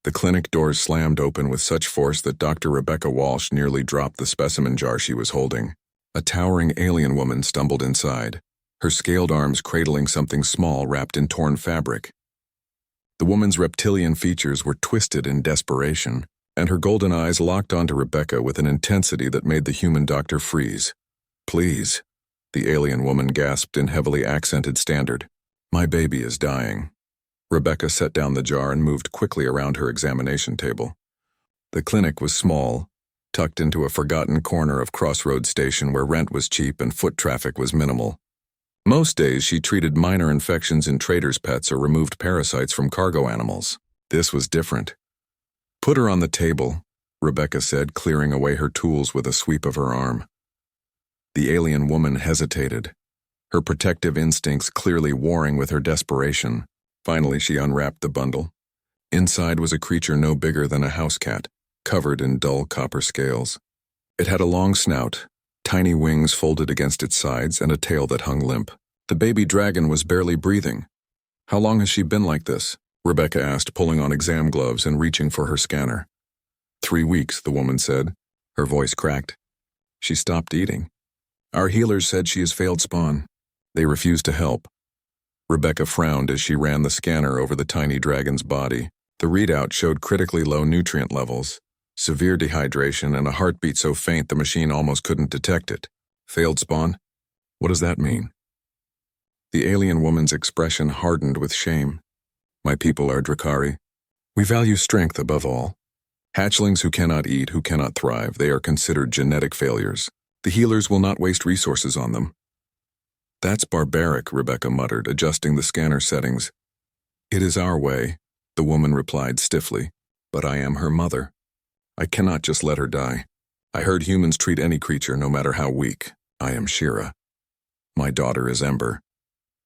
The clinic doors slammed open with such force that Dr. Rebecca Walsh nearly dropped the specimen jar she was holding. A towering alien woman stumbled inside, her scaled arms cradling something small wrapped in torn fabric. The woman's reptilian features were twisted in desperation, and her golden eyes locked onto Rebecca with an intensity that made the human doctor freeze. "Please," the alien woman gasped in heavily accented standard. "My baby is dying." Rebecca set down the jar and moved quickly around her examination table. The clinic was small, tucked into a forgotten corner of Crossroads Station where rent was cheap and foot traffic was minimal. Most days she treated minor infections in traders' pets or removed parasites from cargo animals. This was different. "Put her on the table," Rebecca said, clearing away her tools with a sweep of her arm. The alien woman hesitated, her protective instincts clearly warring with her desperation. Finally, she unwrapped the bundle. Inside was a creature no bigger than a house cat, covered in dull copper scales. It had a long snout, tiny wings folded against its sides, and a tail that hung limp. The baby dragon was barely breathing. "How long has she been like this?" Rebecca asked, pulling on exam gloves and reaching for her scanner. 3 weeks, the woman said. Her voice cracked. She stopped eating. "Our healers said she has failed spawn. They refused to help." Rebecca frowned as she ran the scanner over the tiny dragon's body. The readout showed critically low nutrient levels, severe dehydration, and a heartbeat so faint the machine almost couldn't detect it. "Failed spawn? What does that mean?" The alien woman's expression hardened with shame. "My people are Drakari. We value strength above all. Hatchlings who cannot eat, who cannot thrive, they are considered genetic failures. The healers will not waste resources on them." "That's barbaric," Rebecca muttered, adjusting the scanner settings. "It is our way," the woman replied stiffly, "but I am her mother. I cannot just let her die. I heard humans treat any creature, no matter how weak. I am Shira. My daughter is Ember."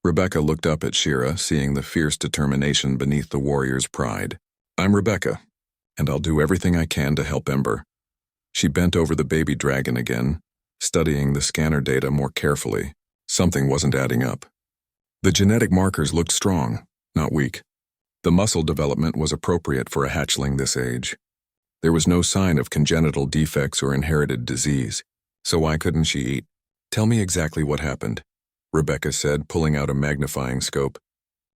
Rebecca looked up at Shira, seeing the fierce determination beneath the warrior's pride. "I'm Rebecca, and I'll do everything I can to help Ember." She bent over the baby dragon again, studying the scanner data more carefully. Something wasn't adding up. The genetic markers looked strong, not weak. The muscle development was appropriate for a hatchling this age. There was no sign of congenital defects or inherited disease. So why couldn't she eat? "Tell me exactly what happened," Rebecca said, pulling out a magnifying scope.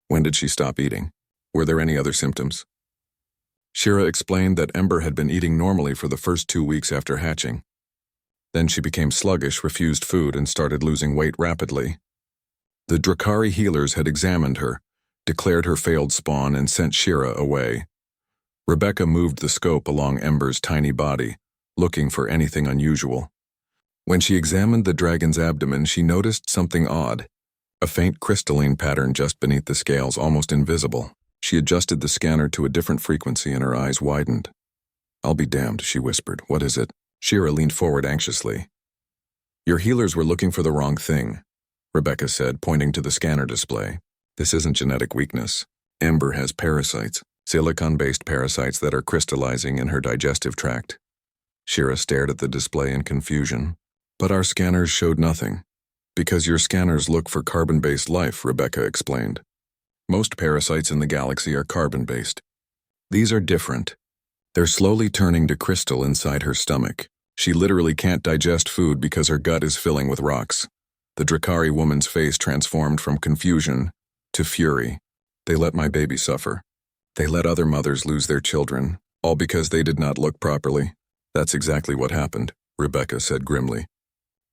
"When did she stop eating? Were there any other symptoms?" Shira explained that Ember had been eating normally for the first 2 weeks after hatching. Then she became sluggish, refused food, and started losing weight rapidly. The Drakari healers had examined her, declared her failed spawn, and sent Shira away. Rebecca moved the scope along Ember's tiny body, looking for anything unusual. When she examined the dragon's abdomen, she noticed something odd, a faint crystalline pattern just beneath the scales, almost invisible. She adjusted the scanner to a different frequency and her eyes widened. "I'll be damned," she whispered. "What is it?" Shira leaned forward anxiously. "Your healers were looking for the wrong thing," Rebecca said, pointing to the scanner display. "This isn't genetic weakness. Ember has parasites, silicon-based parasites that are crystallizing in her digestive tract." Shira stared at the display in confusion. "But our scanners showed nothing." "Because your scanners look for carbon-based life," Rebecca explained. "Most parasites in the galaxy are carbon-based. These are different. They're slowly turning to crystal inside her stomach. She literally can't digest food because her gut is filling with rocks." The Drakari woman's face transformed from confusion to fury. "They let my baby suffer. They let other mothers lose their children, all because they did not look properly." "That's exactly what happened," Rebecca said grimly.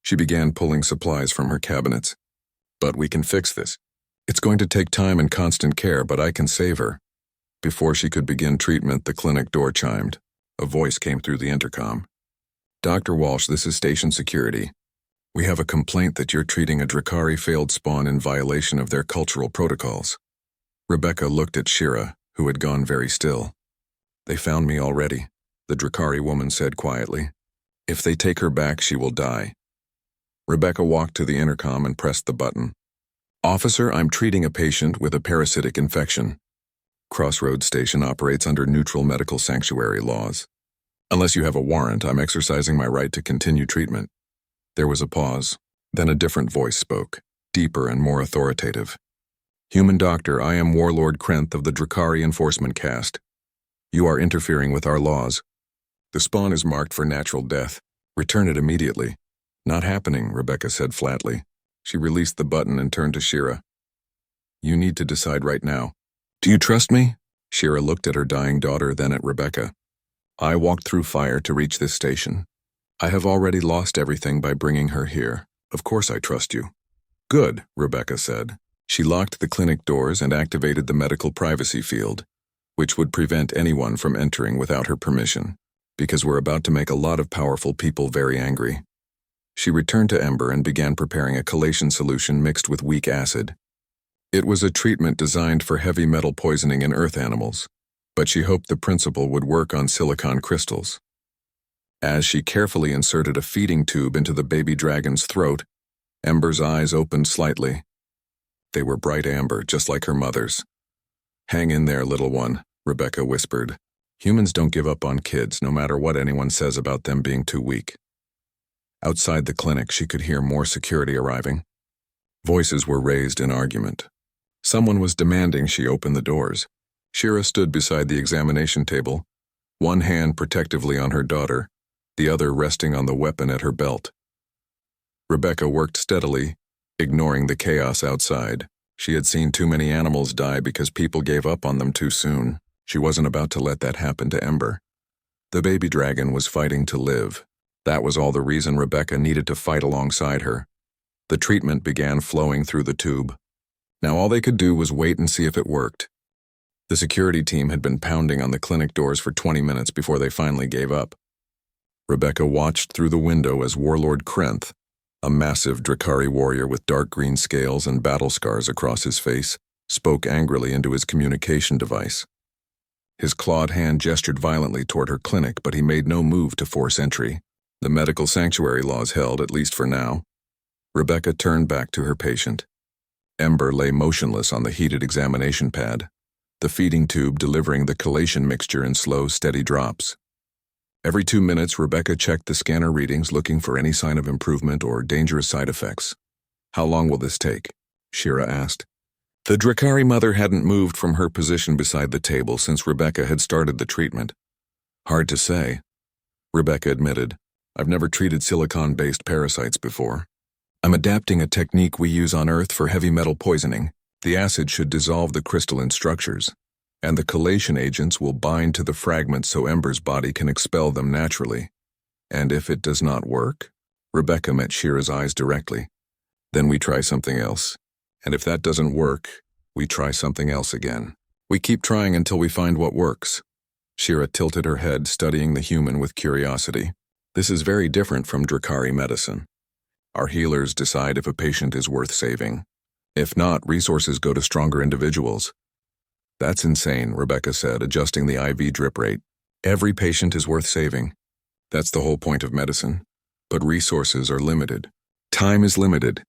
She began pulling supplies from her cabinets. "But we can fix this. It's going to take time and constant care, but I can save her." Before she could begin treatment, the clinic door chimed. A voice came through the intercom. "Dr. Walsh, this is station security. We have a complaint that you're treating a Drakari failed spawn in violation of their cultural protocols." Rebecca looked at Shira, who had gone very still. "They found me already," the Drakari woman said quietly. "If they take her back, she will die." Rebecca walked to the intercom and pressed the button. "Officer, I'm treating a patient with a parasitic infection. Crossroads Station operates under neutral medical sanctuary laws. Unless you have a warrant, I'm exercising my right to continue treatment." There was a pause. Then a different voice spoke, deeper and more authoritative. "Human doctor, I am Warlord Krenth of the Drakari Enforcement Caste. You are interfering with our laws. The spawn is marked for natural death. Return it immediately. Not happening, Rebecca said flatly. She released the button and turned to Shira. You need to decide right now. Do you trust me? Shira looked at her dying daughter, then at Rebecca. I walked through fire to reach this station. I have already lost everything by bringing her here. Of course I trust you. Good, Rebecca said. She locked the clinic doors and activated the medical privacy field, which would prevent anyone from entering without her permission, because we're about to make a lot of powerful people very angry. She returned to Ember and began preparing a chelation solution mixed with weak acid. It was a treatment designed for heavy metal poisoning in earth animals, but she hoped the principle would work on silicon crystals. As she carefully inserted a feeding tube into the baby dragon's throat, Ember's eyes opened slightly. They were bright amber, just like her mother's. Hang in there, little one, Rebecca whispered. Humans don't give up on kids, no matter what anyone says about them being too weak. Outside the clinic, she could hear more security arriving. Voices were raised in argument. Someone was demanding she open the doors. Shira stood beside the examination table, one hand protectively on her daughter, the other resting on the weapon at her belt. Rebecca worked steadily, ignoring the chaos outside. She had seen too many animals die because people gave up on them too soon. She wasn't about to let that happen to Ember. The baby dragon was fighting to live. That was all the reason Rebecca needed to fight alongside her. The treatment began flowing through the tube. Now all they could do was wait and see if it worked. The security team had been pounding on the clinic doors for 20 minutes before they finally gave up. Rebecca watched through the window as Warlord Krenth, a massive Drakari warrior with dark green scales and battle scars across his face, spoke angrily into his communication device. His clawed hand gestured violently toward her clinic, but he made no move to force entry. The medical sanctuary laws held, at least for now. Rebecca turned back to her patient. Ember lay motionless on the heated examination pad, the feeding tube delivering the chelation mixture in slow, steady drops. Every 2 minutes, Rebecca checked the scanner readings, looking for any sign of improvement or dangerous side effects. How long will this take? Shira asked. The Drakari mother hadn't moved from her position beside the table since Rebecca had started the treatment. Hard to say, Rebecca admitted. I've never treated silicon-based parasites before. I'm adapting a technique we use on Earth for heavy metal poisoning. The acid should dissolve the crystalline structures, and the chelation agents will bind to the fragments so Ember's body can expel them naturally. And if it does not work? Rebecca met Shira's eyes directly. Then we try something else. And if that doesn't work, we try something else again. We keep trying until we find what works. Shira tilted her head, studying the human with curiosity. This is very different from Drakari medicine. Our healers decide if a patient is worth saving. If not, resources go to stronger individuals. That's insane, Rebecca said, adjusting the IV drip rate. Every patient is worth saving. That's the whole point of medicine. But resources are limited. Time is limited.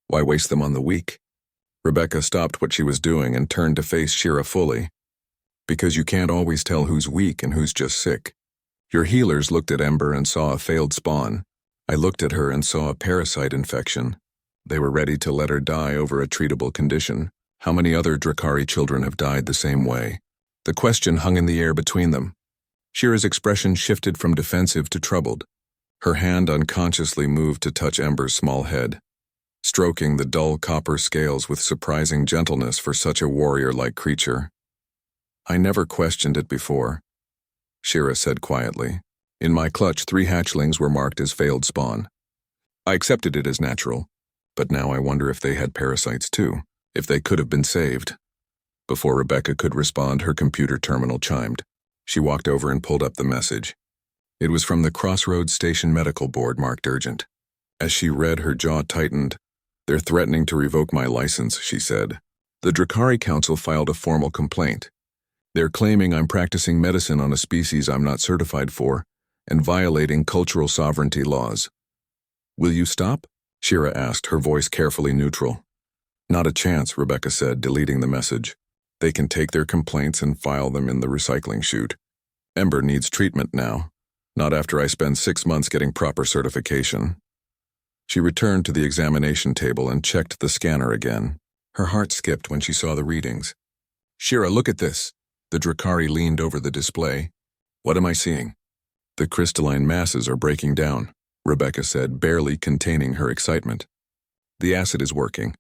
Why waste them on the weak? Rebecca stopped what she was doing and turned to face Shira fully. Because you can't always tell who's weak and who's just sick. Your healers looked at Ember and saw a failed spawn. I looked at her and saw a parasite infection. They were ready to let her die over a treatable condition. How many other Drakari children have died the same way? The question hung in the air between them. Shira's expression shifted from defensive to troubled. Her hand unconsciously moved to touch Ember's small head, stroking the dull copper scales with surprising gentleness for such a warrior-like creature. I never questioned it before, Shira said quietly. In my clutch, 3 hatchlings were marked as failed spawn. I accepted it as natural, but now I wonder if they had parasites too. If they could have been saved. Before Rebecca could respond, her computer terminal chimed. She walked over and pulled up the message. It was from the Crossroads Station Medical Board, marked urgent. As she read, her jaw tightened. They're threatening to revoke my license, she said. The Drakari Council filed a formal complaint. They're claiming I'm practicing medicine on a species I'm not certified for and violating cultural sovereignty laws. Will you stop? Shira asked, her voice carefully neutral. Not a chance, Rebecca said, deleting the message. They can take their complaints and file them in the recycling chute. Ember needs treatment now, not after I spend 6 months getting proper certification. She returned to the examination table and checked the scanner again. Her heart skipped when she saw the readings. Shira, look at this. The Drakari leaned over the display. What am I seeing? The crystalline masses are breaking down, Rebecca said, barely containing her excitement. The acid is working.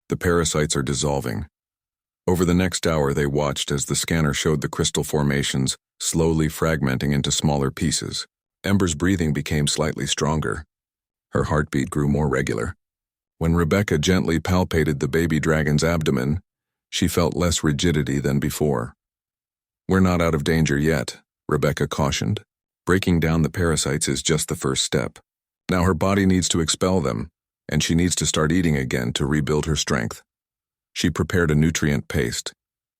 The parasites are dissolving. Over the next hour, they watched as the scanner showed the crystal formations slowly fragmenting into smaller pieces. Ember's breathing became slightly stronger. Her heartbeat grew more regular. When Rebecca gently palpated the baby dragon's abdomen, she felt less rigidity than before. We're not out of danger yet, Rebecca cautioned. Breaking down the parasites is just the first step. Now her body needs to expel them, and she needs to start eating again to rebuild her strength. She prepared a nutrient paste,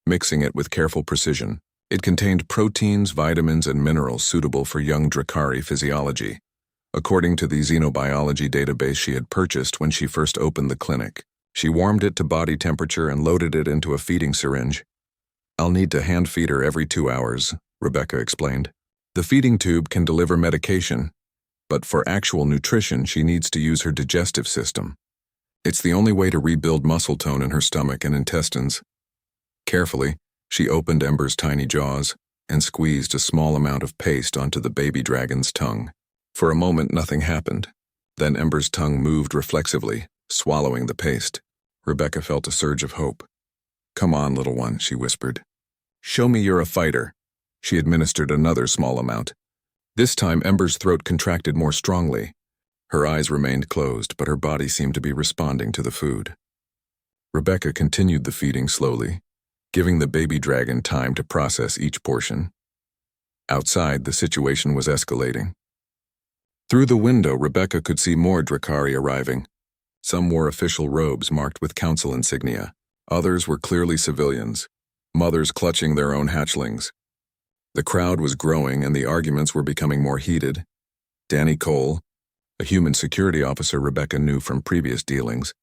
mixing it with careful precision. It contained proteins, vitamins, and minerals suitable for young Drakari physiology, according to the xenobiology database she had purchased when she first opened the clinic. She warmed it to body temperature and loaded it into a feeding syringe. I'll need to hand feed her every 2 hours, Rebecca explained. The feeding tube can deliver medication, but for actual nutrition she needs to use her digestive system. It's the only way to rebuild muscle tone in her stomach and intestines. Carefully, she opened Ember's tiny jaws and squeezed a small amount of paste onto the baby dragon's tongue. For a moment, nothing happened. Then Ember's tongue moved reflexively, swallowing the paste. Rebecca felt a surge of hope. Come on, little one, she whispered. Show me you're a fighter. She administered another small amount. This time, Ember's throat contracted more strongly. Her eyes remained closed, but her body seemed to be responding to the food. Rebecca continued the feeding slowly, giving the baby dragon time to process each portion. Outside, the situation was escalating. Through the window, Rebecca could see more Drakari arriving. Some wore official robes marked with council insignia. Others were clearly civilians, mothers clutching their own hatchlings. The crowd was growing and the arguments were becoming more heated. Danny Cole, a human security officer Rebecca knew from previous dealings,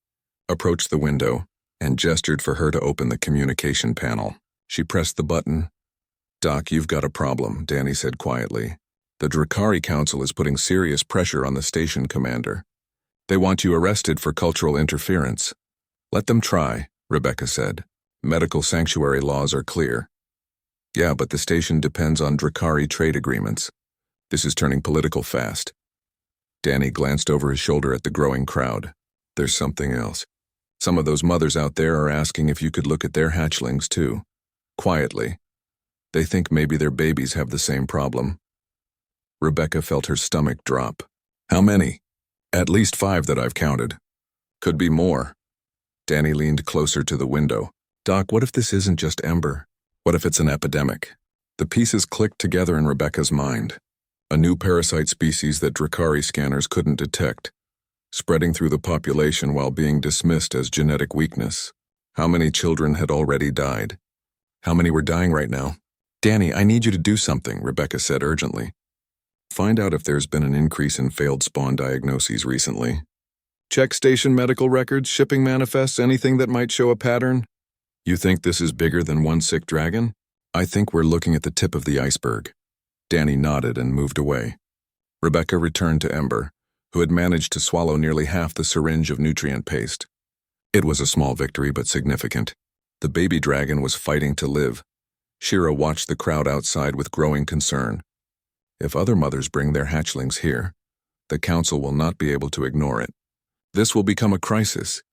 approached the window and gestured for her to open the communication panel. She pressed the button. Doc, you've got a problem, Danny said quietly. The Drakari Council is putting serious pressure on the station commander. They want you arrested for cultural interference. Let them try, Rebecca said. Medical sanctuary laws are clear. Yeah, but the station depends on Drakari trade agreements. This is turning political fast. Danny glanced over his shoulder at the growing crowd. There's something else. Some of those mothers out there are asking if you could look at their hatchlings too. Quietly. They think maybe their babies have the same problem. Rebecca felt her stomach drop. How many? At least 5 that I've counted. Could be more. Danny leaned closer to the window. Doc, what if this isn't just Ember? What if it's an epidemic? The pieces clicked together in Rebecca's mind. A new parasite species that Drakari scanners couldn't detect, spreading through the population while being dismissed as genetic weakness. How many children had already died? How many were dying right now? Danny, I need you to do something, Rebecca said urgently. Find out if there's been an increase in failed spawn diagnoses recently. Check station medical records, shipping manifests, anything that might show a pattern. You think this is bigger than one sick dragon? I think we're looking at the tip of the iceberg. Danny nodded and moved away. Rebecca returned to Ember, who had managed to swallow nearly half the syringe of nutrient paste. It was a small victory, but significant. The baby dragon was fighting to live. Shira watched the crowd outside with growing concern. If other mothers bring their hatchlings here, the council will not be able to ignore it. This will become a crisis.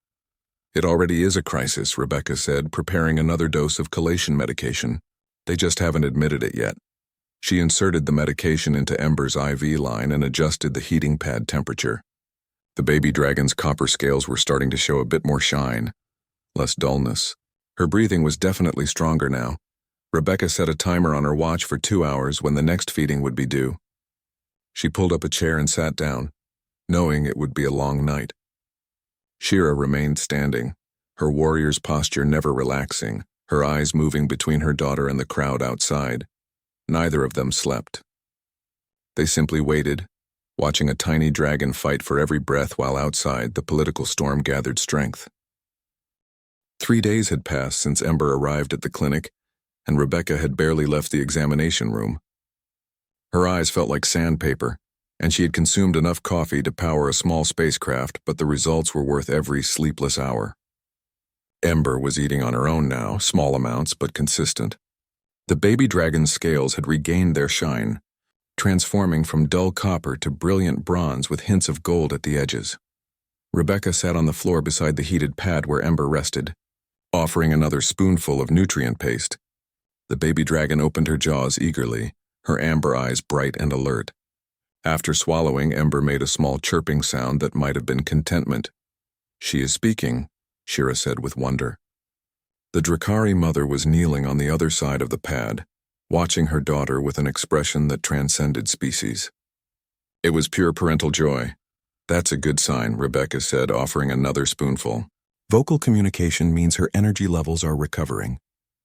It already is a crisis, Rebecca said, preparing another dose of chelation medication. They just haven't admitted it yet. She inserted the medication into Ember's IV line and adjusted the heating pad temperature. The baby dragon's copper scales were starting to show a bit more shine, less dullness. Her breathing was definitely stronger now. Rebecca set a timer on her watch for 2 hours when the next feeding would be due. She pulled up a chair and sat down, knowing it would be a long night. Shira remained standing, her warrior's posture never relaxing, her eyes moving between her daughter and the crowd outside. Neither of them slept. They simply waited, watching a tiny dragon fight for every breath while outside the political storm gathered strength. 3 days had passed since Ember arrived at the clinic, and Rebecca had barely left the examination room. Her eyes felt like sandpaper, and she had consumed enough coffee to power a small spacecraft, but the results were worth every sleepless hour. Ember was eating on her own now, small amounts but consistent. The baby dragon's scales had regained their shine, transforming from dull copper to brilliant bronze with hints of gold at the edges. Rebecca sat on the floor beside the heated pad where Ember rested, offering another spoonful of nutrient paste. The baby dragon opened her jaws eagerly, her amber eyes bright and alert. After swallowing, Ember made a small chirping sound that might have been contentment. "She is speaking," Shira said with wonder. The Drakari mother was kneeling on the other side of the pad, watching her daughter with an expression that transcended species. It was pure parental joy. "That's a good sign," Rebecca said, offering another spoonful. "Vocal communication means her energy levels are recovering.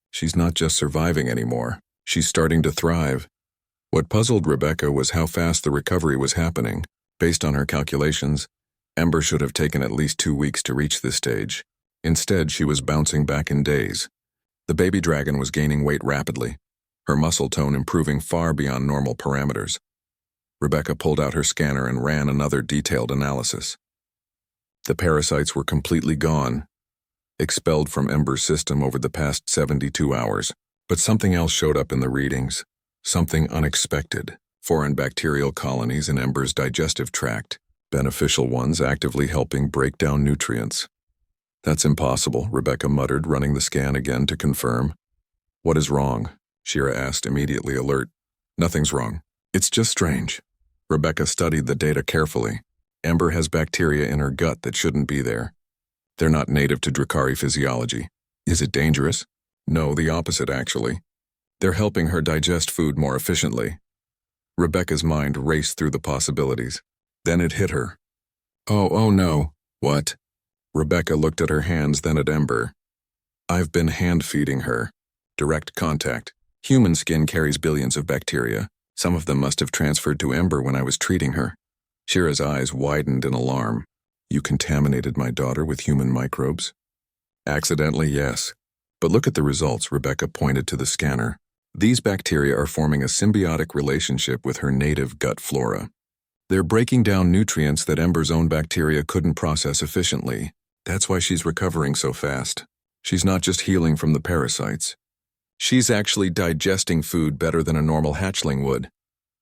She's not just surviving anymore, she's starting to thrive." What puzzled Rebecca was how fast the recovery was happening. Based on her calculations, Ember should have taken at least 2 weeks to reach this stage. Instead, she was bouncing back in days. The baby dragon was gaining weight rapidly, her muscle tone improving far beyond normal parameters. Rebecca pulled out her scanner and ran another detailed analysis. The parasites were completely gone, expelled from Ember's system over the past 72 hours. But something else showed up in the readings. Something unexpected. Foreign bacterial colonies in Ember's digestive tract, beneficial ones actively helping break down nutrients. "That's impossible," Rebecca muttered, running the scan again to confirm. "What is wrong?" Shira asked, immediately alert. "Nothing's wrong. It's just strange." Rebecca studied the data carefully. Ember has bacteria in her gut that shouldn't be there. They're not native to Drakari physiology. Is it dangerous? No, the opposite actually. They're helping her digest food more efficiently. Rebecca's mind raced through the possibilities. Then it hit her. Oh no. What? Rebecca looked at her hands, then at Ember. "I've been hand-feeding her. Direct contact. Human skin carries billions of bacteria. Some of them must have transferred to Ember when I was treating her." Shira's eyes widened in alarm. "You contaminated my daughter with human microbes?" "Accidentally, yes. But look at the results," Rebecca pointed to the scanner. "These bacteria are forming a symbiotic relationship with her native gut flora. They're breaking down nutrients that Ember's own bacteria couldn't process efficiently. That's why she's recovering so fast. She's not just healing from the parasites. She's actually digesting food better than a normal hatchling would."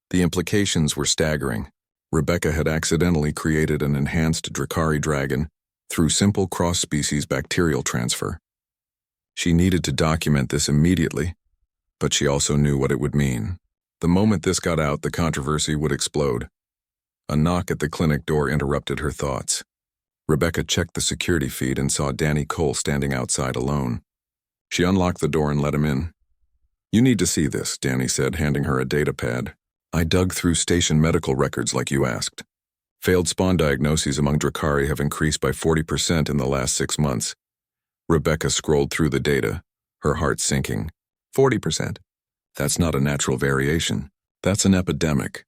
The implications were staggering. Rebecca had accidentally created an enhanced Drakari dragon through simple cross-species bacterial transfer. She needed to document this immediately, but she also knew what it would mean. The moment this got out, the controversy would explode. A knock at the clinic door interrupted her thoughts. Rebecca checked the security feed and saw Danny Cole standing outside alone. She unlocked the door and let him in. "You need to see this," Danny said, handing her a data pad. "I dug through station medical records like you asked. Failed spawn diagnoses among Drakari have increased by 40% in the last 6 months. Rebecca scrolled through the data, her heart sinking. 40%? That's not a natural variation. That's an epidemic.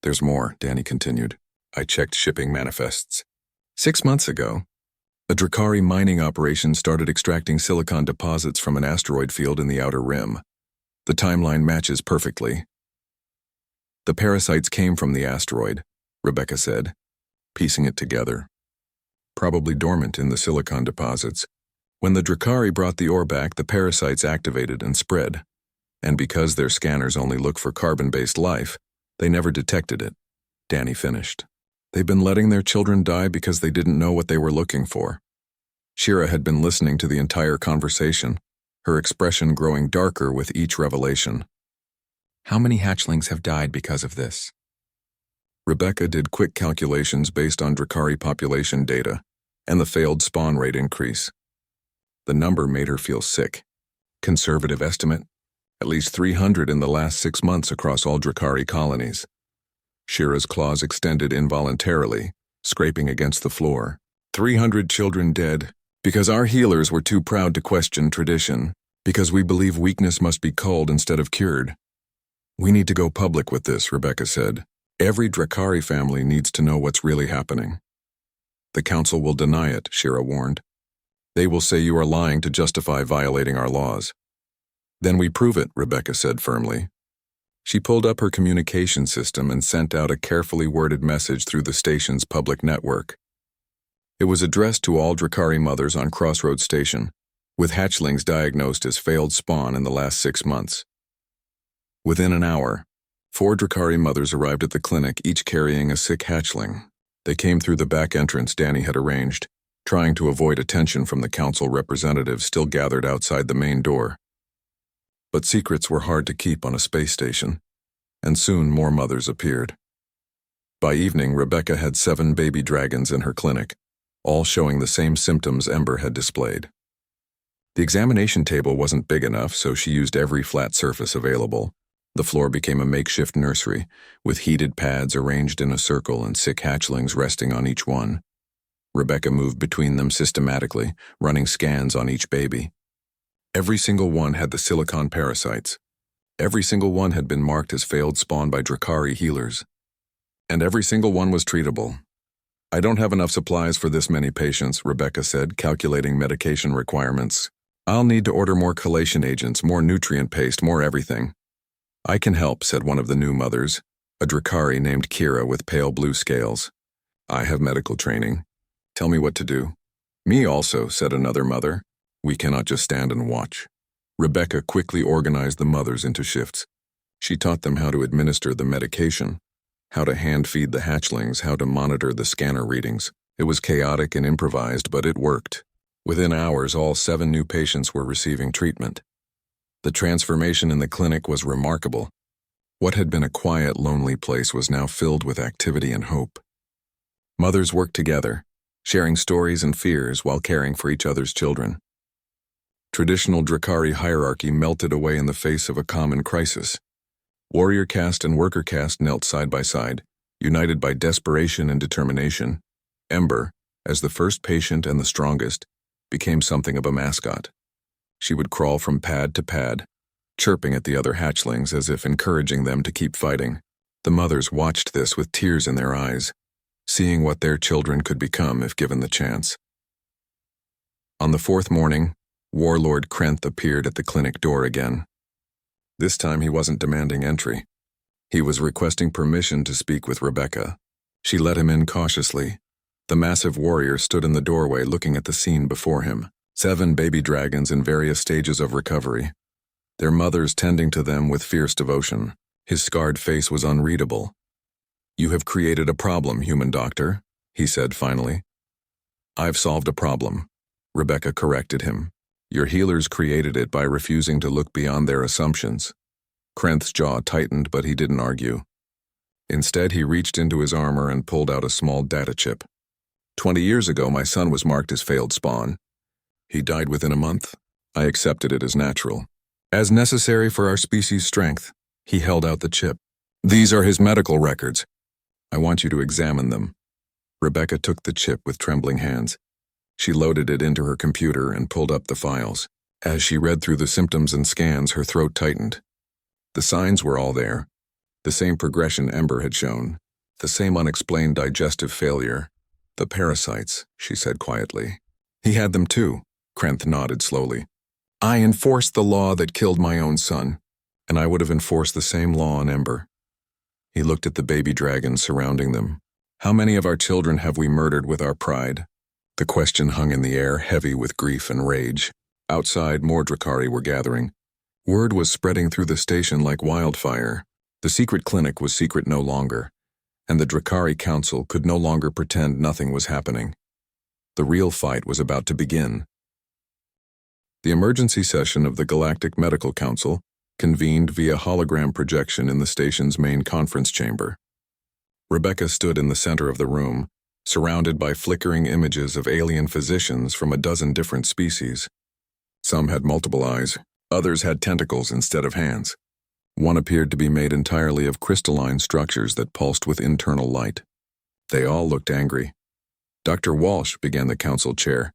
There's more, Danny continued. I checked shipping manifests. 6 months ago, a Drakari mining operation started extracting silicon deposits from an asteroid field in the outer rim. The timeline matches perfectly. The parasites came from the asteroid, Rebecca said, piecing it together. Probably dormant in the silicon deposits. When the Drakari brought the ore back, the parasites activated and spread. And because their scanners only look for carbon-based life, they never detected it. Danny finished. They've been letting their children die because they didn't know what they were looking for. Shira had been listening to the entire conversation, her expression growing darker with each revelation. How many hatchlings have died because of this? Rebecca did quick calculations based on Drakari population data and the failed spawn rate increase. The number made her feel sick. Conservative estimate? At least 300 in the last 6 months across all Drakari colonies. Shira's claws extended involuntarily, scraping against the floor. 300 children dead, because our healers were too proud to question tradition, because we believe weakness must be culled instead of cured. We need to go public with this, Rebecca said. Every Drakari family needs to know what's really happening. The council will deny it, Shira warned. They will say you are lying to justify violating our laws. Then we prove it, Rebecca said firmly. She pulled up her communication system and sent out a carefully worded message through the station's public network. It was addressed to all Drakari mothers on Crossroads Station, with hatchlings diagnosed as failed spawn in the last 6 months. Within an hour, 4 Drakari mothers arrived at the clinic, each carrying a sick hatchling. They came through the back entrance Danny had arranged, trying to avoid attention from the council representatives still gathered outside the main door. But secrets were hard to keep on a space station, and soon more mothers appeared. By evening, Rebecca had 7 baby dragons in her clinic, all showing the same symptoms Ember had displayed. The examination table wasn't big enough, so she used every flat surface available. The floor became a makeshift nursery, with heated pads arranged in a circle and sick hatchlings resting on each one. Rebecca moved between them systematically, running scans on each baby. Every single one had the silicon parasites. Every single one had been marked as failed spawn by Drakari healers. And every single one was treatable. "I don't have enough supplies for this many patients," Rebecca said, calculating medication requirements. "I'll need to order more chelation agents, more nutrient paste, more everything." "I can help," said one of the new mothers, a Drakari named Kira with pale blue scales. "I have medical training. Tell me what to do." "Me also," said another mother. "We cannot just stand and watch." Rebecca quickly organized the mothers into shifts. She taught them how to administer the medication, how to hand-feed the hatchlings, how to monitor the scanner readings. It was chaotic and improvised, but it worked. Within hours, all 7 new patients were receiving treatment. The transformation in the clinic was remarkable. What had been a quiet, lonely place was now filled with activity and hope. Mothers worked together, sharing stories and fears while caring for each other's children. Traditional Drakari hierarchy melted away in the face of a common crisis. Warrior caste and worker caste knelt side by side, united by desperation and determination. Ember, as the first patient and the strongest, became something of a mascot. She would crawl from pad to pad, chirping at the other hatchlings as if encouraging them to keep fighting. The mothers watched this with tears in their eyes, seeing what their children could become if given the chance. On the 4th morning, Warlord Krenth appeared at the clinic door again. This time he wasn't demanding entry. He was requesting permission to speak with Rebecca. She let him in cautiously. The massive warrior stood in the doorway looking at the scene before him. 7 baby dragons in various stages of recovery, their mothers tending to them with fierce devotion. His scarred face was unreadable. "You have created a problem, human doctor," he said finally. "I've solved a problem," Rebecca corrected him. "Your healers created it by refusing to look beyond their assumptions." Krenth's jaw tightened, but he didn't argue. Instead, he reached into his armor and pulled out a small data chip. 20 years ago, my son was marked as failed spawn. He died within a month. I accepted it as natural, as necessary for our species' strength." He held out the chip. "These are his medical records. I want you to examine them." Rebecca took the chip with trembling hands. She loaded it into her computer and pulled up the files. As she read through the symptoms and scans, her throat tightened. The signs were all there. The same progression Ember had shown. The same unexplained digestive failure. "The parasites," she said quietly. "He had them too." Krenth nodded slowly. "I enforced the law that killed my own son, and I would have enforced the same law on Ember." He looked at the baby dragons surrounding them. "How many of our children have we murdered with our pride?" The question hung in the air, heavy with grief and rage. Outside, more Drakari were gathering. Word was spreading through the station like wildfire. The secret clinic was secret no longer, and the Drakari Council could no longer pretend nothing was happening. The real fight was about to begin. The emergency session of the Galactic Medical Council convened via hologram projection in the station's main conference chamber. Rebecca stood in the center of the room, surrounded by flickering images of alien physicians from a dozen different species. Some had multiple eyes, others had tentacles instead of hands. One appeared to be made entirely of crystalline structures that pulsed with internal light. They all looked angry. Dr. Walsh began the council chair,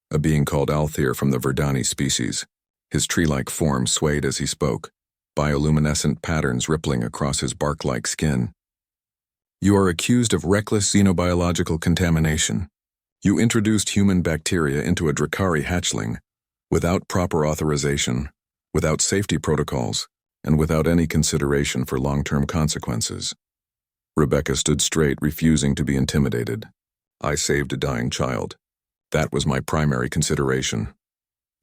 a being called Althir from the Verdani species. His tree-like form swayed as he spoke, bioluminescent patterns rippling across his bark-like skin. "You are accused of reckless xenobiological contamination. You introduced human bacteria into a Drakari hatchling, without proper authorization, without safety protocols, and without any consideration for long-term consequences." Rebecca stood straight, refusing to be intimidated. "I saved a dying child. That was my primary consideration."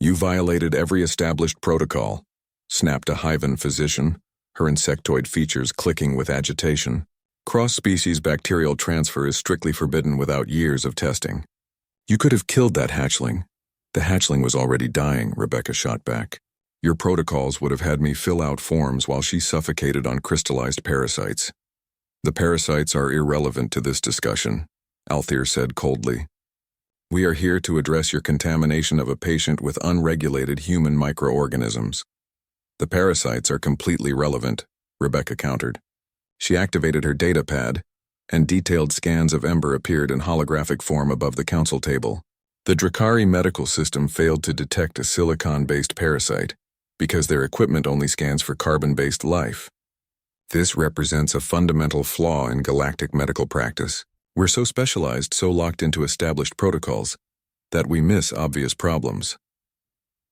"You violated every established protocol," snapped a Hyvan physician, her insectoid features clicking with agitation. Cross-species bacterial transfer is strictly forbidden without years of testing. You could have killed that hatchling. The hatchling was already dying, Rebecca shot back. Your protocols would have had me fill out forms while she suffocated on crystallized parasites. The parasites are irrelevant to this discussion, Althea said coldly. We are here to address your contamination of a patient with unregulated human microorganisms. The parasites are completely relevant, Rebecca countered. She activated her data pad, and detailed scans of Ember appeared in holographic form above the council table. The Drakari medical system failed to detect a silicon-based parasite because their equipment only scans for carbon-based life. This represents a fundamental flaw in galactic medical practice. We're so specialized, so locked into established protocols, that we miss obvious problems.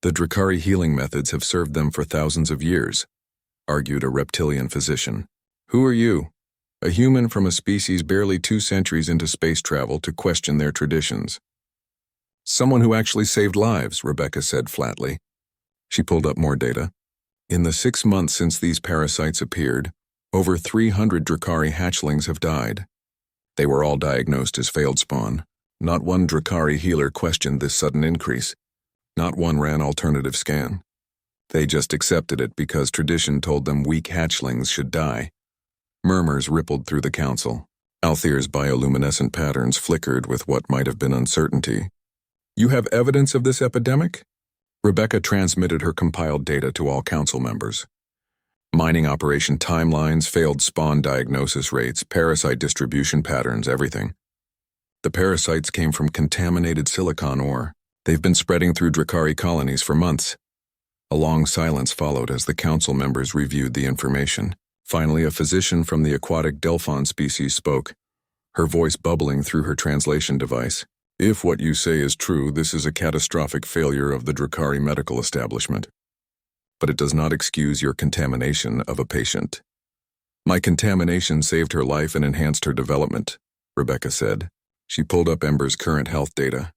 The Drakari healing methods have served them for thousands of years, argued a reptilian physician. Who are you, a human from a species barely 2 centuries into space travel, to question their traditions? Someone who actually saved lives, Rebecca said flatly. She pulled up more data. In the 6 months since these parasites appeared, over 300 Drakari hatchlings have died. They were all diagnosed as failed spawn. Not one Drakari healer questioned this sudden increase. Not one ran alternative scan. They just accepted it because tradition told them weak hatchlings should die. Murmurs rippled through the council. Althea's bioluminescent patterns flickered with what might have been uncertainty. You have evidence of this epidemic? Rebecca transmitted her compiled data to all council members. Mining operation timelines, failed spawn diagnosis rates, parasite distribution patterns, everything. The parasites came from contaminated silicon ore. They've been spreading through Drakari colonies for months. A long silence followed as the council members reviewed the information. Finally, a physician from the aquatic Delphon species spoke, her voice bubbling through her translation device. If what you say is true, this is a catastrophic failure of the Drakari medical establishment. But it does not excuse your contamination of a patient. My contamination saved her life and enhanced her development, Rebecca said. She pulled up Ember's current health data.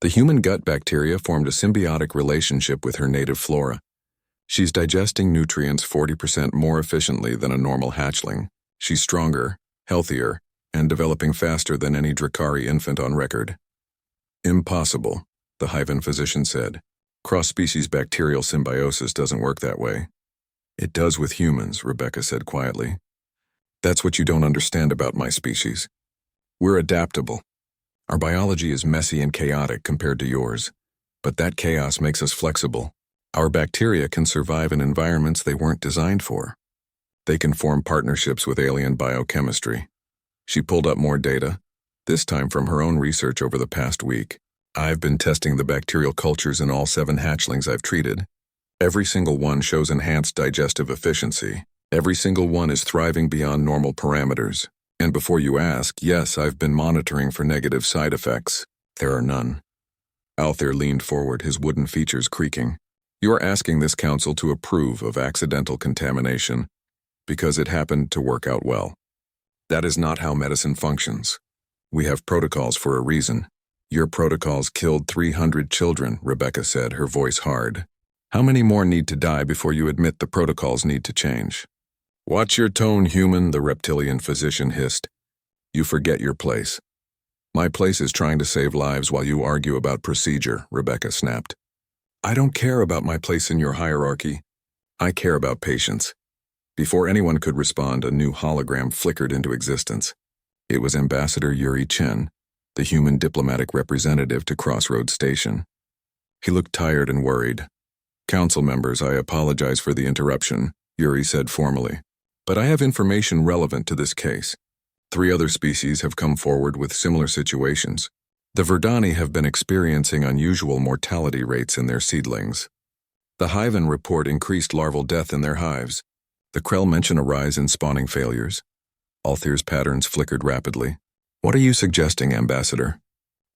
The human gut bacteria formed a symbiotic relationship with her native flora. She's digesting nutrients 40% more efficiently than a normal hatchling. She's stronger, healthier, and developing faster than any Drakari infant on record. Impossible, the Hyven physician said. Cross-species bacterial symbiosis doesn't work that way. It does with humans, Rebecca said quietly. That's what you don't understand about my species. We're adaptable. Our biology is messy and chaotic compared to yours, but that chaos makes us flexible. Our bacteria can survive in environments they weren't designed for. They can form partnerships with alien biochemistry. She pulled up more data, this time from her own research over the past week. I've been testing the bacterial cultures in all 7 hatchlings I've treated. Every single one shows enhanced digestive efficiency. Every single one is thriving beyond normal parameters. And before you ask, yes, I've been monitoring for negative side effects. There are none. Althea leaned forward, his wooden features creaking. You are asking this council to approve of accidental contamination because it happened to work out well. That is not how medicine functions. We have protocols for a reason. Your protocols killed 300 children, Rebecca said, her voice hard. How many more need to die before you admit the protocols need to change? Watch your tone, human, the reptilian physician hissed. You forget your place. My place is trying to save lives while you argue about procedure, Rebecca snapped. I don't care about my place in your hierarchy. I care about patients. Before anyone could respond, a new hologram flickered into existence. It was Ambassador Yuri Chen, the human diplomatic representative to Crossroads Station. He looked tired and worried. Council members, I apologize for the interruption, Yuri said formally. But I have information relevant to this case. 3 other species have come forward with similar situations. The Verdani have been experiencing unusual mortality rates in their seedlings. The Hyven report increased larval death in their hives. The Krell mention a rise in spawning failures. Althea's patterns flickered rapidly. What are you suggesting, Ambassador?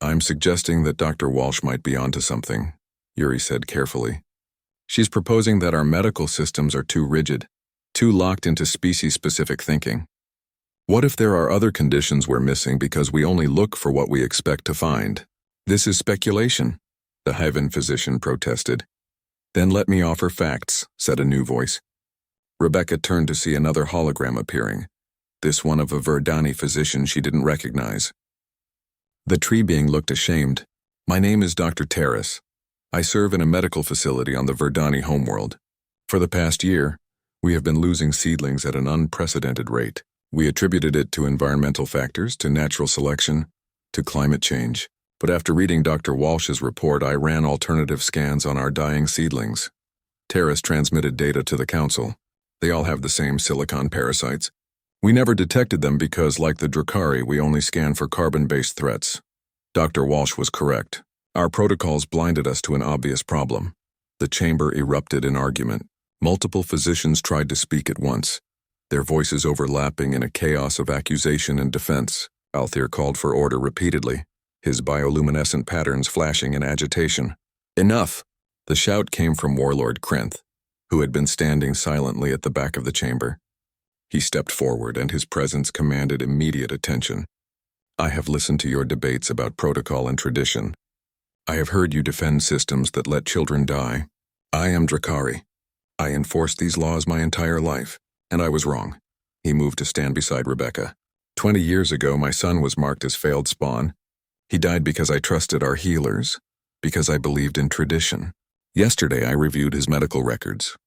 I'm suggesting that Dr. Walsh might be onto something, Yuri said carefully. She's proposing that our medical systems are too rigid, too locked into species-specific thinking. What if there are other conditions we're missing because we only look for what we expect to find? This is speculation, the Hyven physician protested. Then let me offer facts, said a new voice. Rebecca turned to see another hologram appearing, this one of a Verdani physician she didn't recognize. The tree being looked ashamed. "My name is Dr. Terrace. I serve in a medical facility on the Verdani homeworld. For the past year, we have been losing seedlings at an unprecedented rate. We attributed it to environmental factors, to natural selection, to climate change. But after reading Dr. Walsh's report, I ran alternative scans on our dying seedlings. Terrace transmitted data to the council. They all have the same silicon parasites. We never detected them because, like the Drakari, we only scan for carbon-based threats. Dr. Walsh was correct. Our protocols blinded us to an obvious problem." The chamber erupted in argument. Multiple physicians tried to speak at once, their voices overlapping in a chaos of accusation and defense. Althir called for order repeatedly, his bioluminescent patterns flashing in agitation. "Enough!" The shout came from Warlord Krenth, who had been standing silently at the back of the chamber. He stepped forward, and his presence commanded immediate attention. "I have listened to your debates about protocol and tradition. I have heard you defend systems that let children die. I am Drakari. I enforced these laws my entire life, and I was wrong." He moved to stand beside Rebecca. 20 years ago, my son was marked as failed spawn. He died because I trusted our healers, because I believed in tradition. Yesterday, I reviewed his medical records.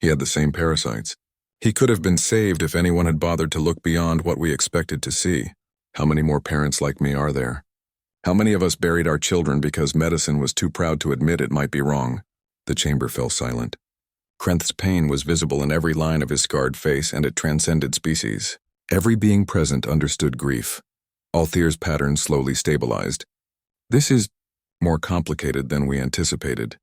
He had the same parasites. He could have been saved if anyone had bothered to look beyond what we expected to see. How many more parents like me are there? How many of us buried our children because medicine was too proud to admit it might be wrong? The chamber fell silent. Krenth's pain was visible in every line of his scarred face, and it transcended species. Every being present understood grief. Althir's pattern slowly stabilized. "This is more complicated than we anticipated.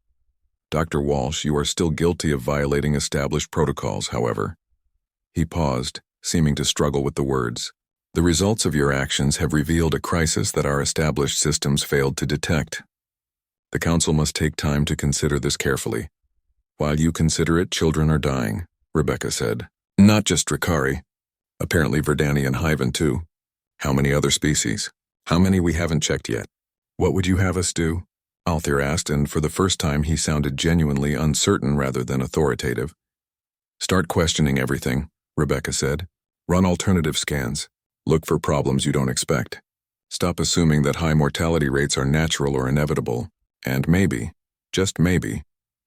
Dr. Walsh, you are still guilty of violating established protocols, however." He paused, seeming to struggle with the words. "The results of your actions have revealed a crisis that our established systems failed to detect. The Council must take time to consider this carefully. While you consider it, children are dying," Rebecca said. "Not just Drakari. Apparently Verdani and Hyven too. How many other species? How many we haven't checked yet?" "What would you have us do?" Althir asked, and for the first time he sounded genuinely uncertain rather than authoritative. "Start questioning everything," Rebecca said. "Run alternative scans. Look for problems you don't expect. Stop assuming that high mortality rates are natural or inevitable. And maybe, just maybe,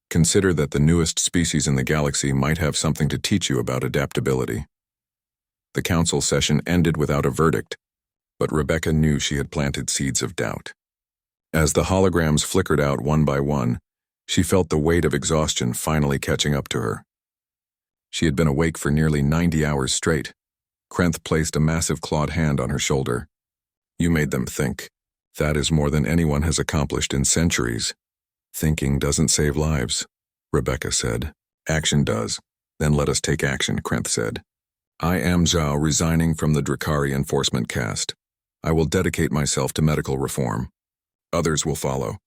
consider that the newest species in the galaxy might have something to teach you about adaptability." The council session ended without a verdict, but Rebecca knew she had planted seeds of doubt. As the holograms flickered out one by one, she felt the weight of exhaustion finally catching up to her. She had been awake for nearly 90 hours straight. Krenth placed a massive clawed hand on her shoulder. "You made them think. That is more than anyone has accomplished in centuries." "Thinking doesn't save lives," Rebecca said. "Action does. Then let us take action," Krenth said. "I am Zhao, resigning from the Drakari enforcement caste. I will dedicate myself to medical reform. Others will follow.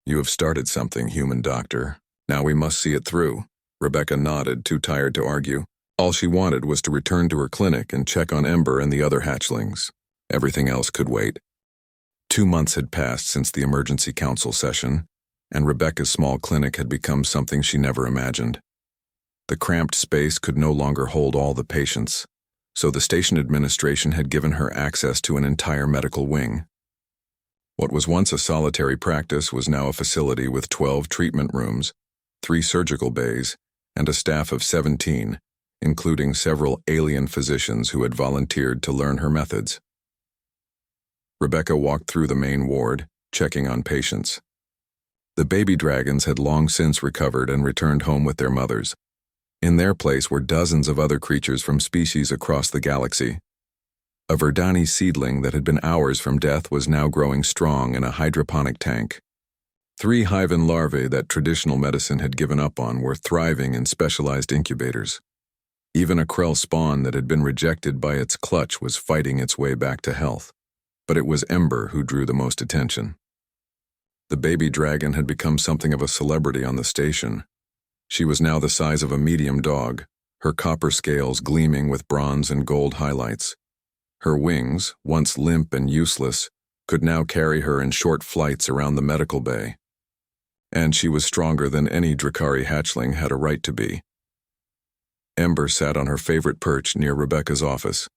You have started something, human doctor. Now we must see it through." Rebecca nodded, too tired to argue. All she wanted was to return to her clinic and check on Ember and the other hatchlings. Everything else could wait. 2 months had passed since the emergency council session, and Rebecca's small clinic had become something she never imagined. The cramped space could no longer hold all the patients, so the station administration had given her access to an entire medical wing. What was once a solitary practice was now a facility with 12 treatment rooms, 3 surgical bays, and a staff of 17, including several alien physicians who had volunteered to learn her methods. Rebecca walked through the main ward, checking on patients. The baby dragons had long since recovered and returned home with their mothers. In their place were dozens of other creatures from species across the galaxy. A Verdani seedling that had been hours from death was now growing strong in a hydroponic tank. 3 Hyven larvae that traditional medicine had given up on were thriving in specialized incubators. Even a Krell spawn that had been rejected by its clutch was fighting its way back to health. But it was Ember who drew the most attention. The baby dragon had become something of a celebrity on the station. She was now the size of a medium dog, her copper scales gleaming with bronze and gold highlights. Her wings, once limp and useless, could now carry her in short flights around the medical bay. And she was stronger than any Drakari hatchling had a right to be. Ember sat on her favorite perch near Rebecca's office,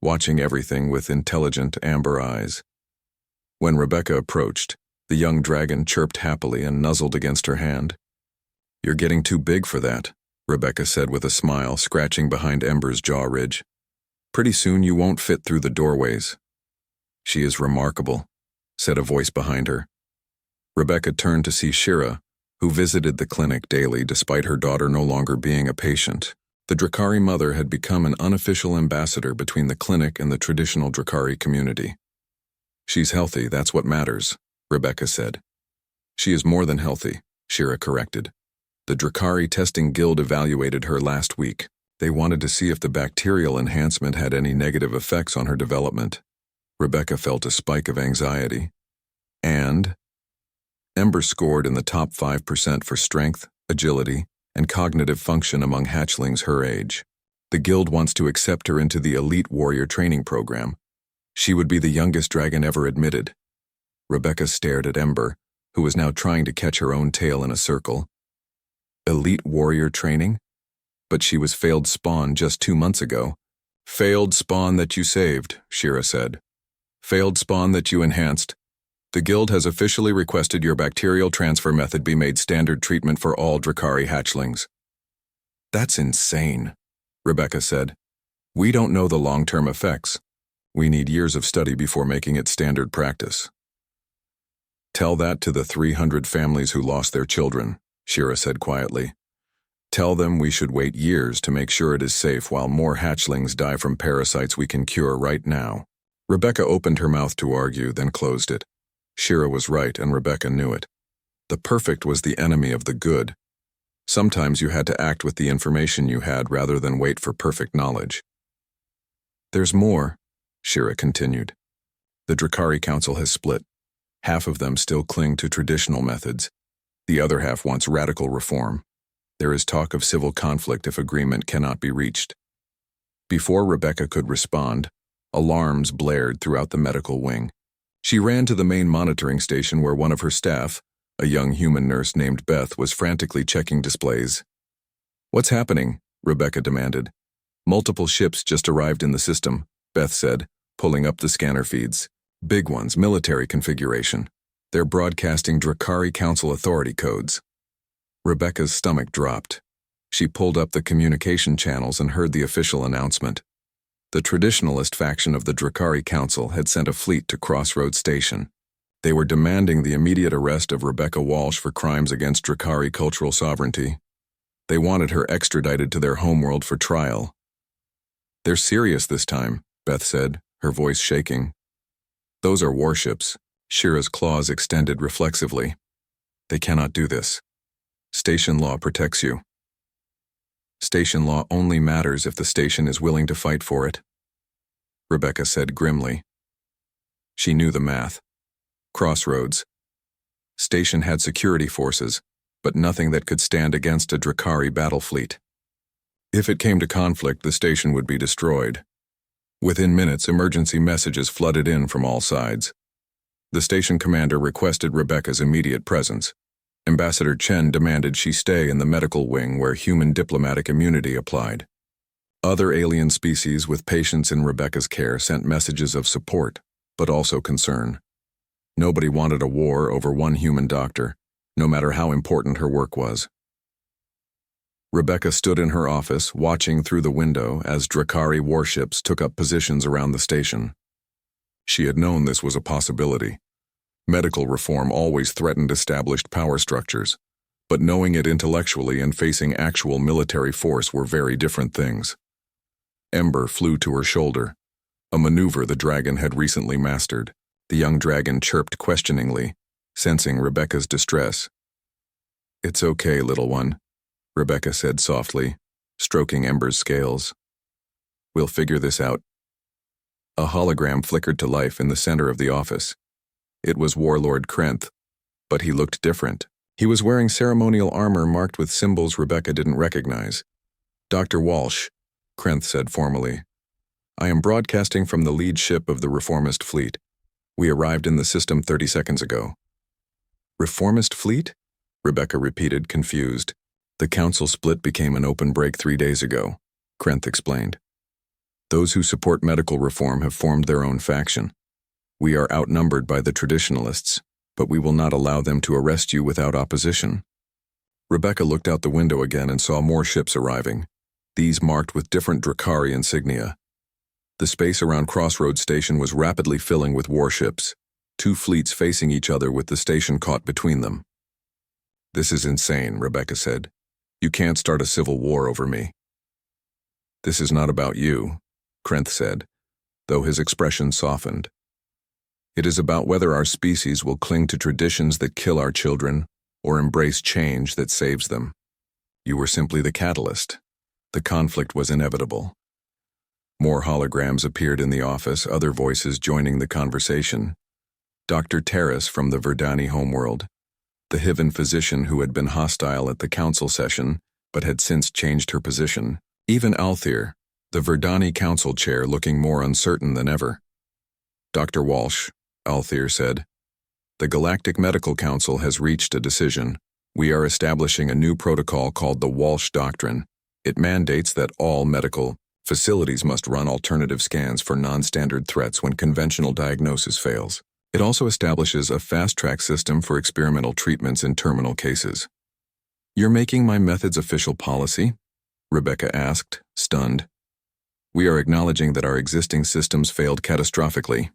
watching everything with intelligent amber eyes. When Rebecca approached, the young dragon chirped happily and nuzzled against her hand. "You're getting too big for that," Rebecca said with a smile, scratching behind Ember's jaw ridge. "Pretty soon you won't fit through the doorways." "She is remarkable," said a voice behind her. Rebecca turned to see Shira, who visited the clinic daily despite her daughter no longer being a patient. The Drakari mother had become an unofficial ambassador between the clinic and the traditional Drakari community. "She's healthy, that's what matters," Rebecca said. "She is more than healthy," Shira corrected. "The Drakari Testing Guild evaluated her last week. They wanted to see if the bacterial enhancement had any negative effects on her development." Rebecca felt a spike of anxiety. And Ember scored in the top 5% for strength, agility, and cognitive function among hatchlings her age. The guild wants to accept her into the elite warrior training program. She would be the youngest dragon ever admitted. Rebecca stared at Ember, who was now trying to catch her own tail in a circle. Elite warrior training? But she was failed spawn just 2 months ago. "Failed spawn that you saved," Shira said. "Failed spawn that you enhanced. The guild has officially requested your bacterial transfer method be made standard treatment for all Drakari hatchlings." "That's insane," Rebecca said. "We don't know the long-term effects. We need years of study before making it standard practice." "Tell that to the 300 families who lost their children," Shira said quietly. "Tell them we should wait years to make sure it is safe while more hatchlings die from parasites we can cure right now." Rebecca opened her mouth to argue, then closed it. Shira was right, and Rebecca knew it. The perfect was the enemy of the good. Sometimes you had to act with the information you had rather than wait for perfect knowledge. "There's more," Shira continued. "The Drakari Council has split. Half of them still cling to traditional methods. The other half wants radical reform. There is talk of civil conflict if agreement cannot be reached." Before Rebecca could respond, alarms blared throughout the medical wing. She ran to the main monitoring station where one of her staff, a young human nurse named Beth, was frantically checking displays. "What's happening?" Rebecca demanded. "Multiple ships just arrived in the system," Beth said, pulling up the scanner feeds. "Big ones, military configuration. They're broadcasting Drakari Council authority codes." Rebecca's stomach dropped. She pulled up the communication channels and heard the official announcement. The traditionalist faction of the Drakari Council had sent a fleet to Crossroads Station. They were demanding the immediate arrest of Rebecca Walsh for crimes against Drakari cultural sovereignty. They wanted her extradited to their homeworld for trial. "They're serious this time," Beth said, her voice shaking. "Those are warships." Shira's claws extended reflexively. "They cannot do this. Station law protects you." "Station law only matters if the station is willing to fight for it," Rebecca said grimly. She knew the math. Crossroads. Station had security forces, but nothing that could stand against a Drakari battle fleet. If it came to conflict, the station would be destroyed. Within minutes, emergency messages flooded in from all sides. The station commander requested Rebecca's immediate presence. Ambassador Chen demanded she stay in the medical wing where human diplomatic immunity applied. Other alien species with patients in Rebecca's care sent messages of support, but also concern. Nobody wanted a war over one human doctor, no matter how important her work was. Rebecca stood in her office, watching through the window as Drakari warships took up positions around the station. She had known this was a possibility. Medical reform always threatened established power structures, but knowing it intellectually and facing actual military force were very different things. Ember flew to her shoulder, a maneuver the dragon had recently mastered. The young dragon chirped questioningly, sensing Rebecca's distress. "It's okay, little one," Rebecca said softly, stroking Ember's scales. "We'll figure this out." A hologram flickered to life in the center of the office. It was Warlord Krenth, but he looked different. He was wearing ceremonial armor marked with symbols Rebecca didn't recognize. "Dr. Walsh," Krenth said formally, "I am broadcasting from the lead ship of the Reformist fleet. We arrived in the system 30 seconds ago." "Reformist fleet?" Rebecca repeated, confused. "The council split became an open break 3 days ago. Krenth explained. Those who support medical reform have formed their own faction. We are outnumbered by the traditionalists, but we will not allow them to arrest you without opposition. Rebecca looked out the window again and saw more ships arriving, these marked with different Drakari insignia. The space around Crossroads Station was rapidly filling with warships, two fleets facing each other with the station caught between them. This is insane, Rebecca said. You can't start a civil war over me. This is not about you, Krenth said, though his expression softened. It is about whether our species will cling to traditions that kill our children or embrace change that saves them. You were simply the catalyst. The conflict was inevitable. More holograms appeared in the office, other voices joining the conversation. Dr. Terrace from the Verdani homeworld, the Hiven physician who had been hostile at the council session but had since changed her position. Even Althir, the Verdani council chair, looking more uncertain than ever. Dr. Walsh, Althir said, the Galactic Medical Council has reached a decision. We are establishing a new protocol called the Walsh Doctrine. It mandates that all medical facilities must run alternative scans for non-standard threats when conventional diagnosis fails. It also establishes a fast-track system for experimental treatments in terminal cases. You're making my methods official policy? Rebecca asked, stunned. We are acknowledging that our existing systems failed catastrophically.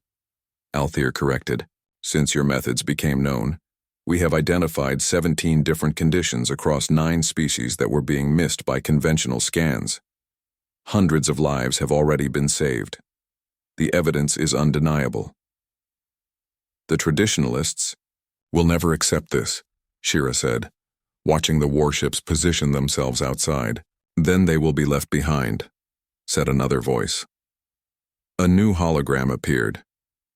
Althir corrected. Since your methods became known, we have identified 17 different conditions across 9 species that were being missed by conventional scans. Hundreds of lives have already been saved. The evidence is undeniable. The traditionalists will never accept this, Shira said, watching the warships position themselves outside. Then they will be left behind, said another voice. A new hologram appeared,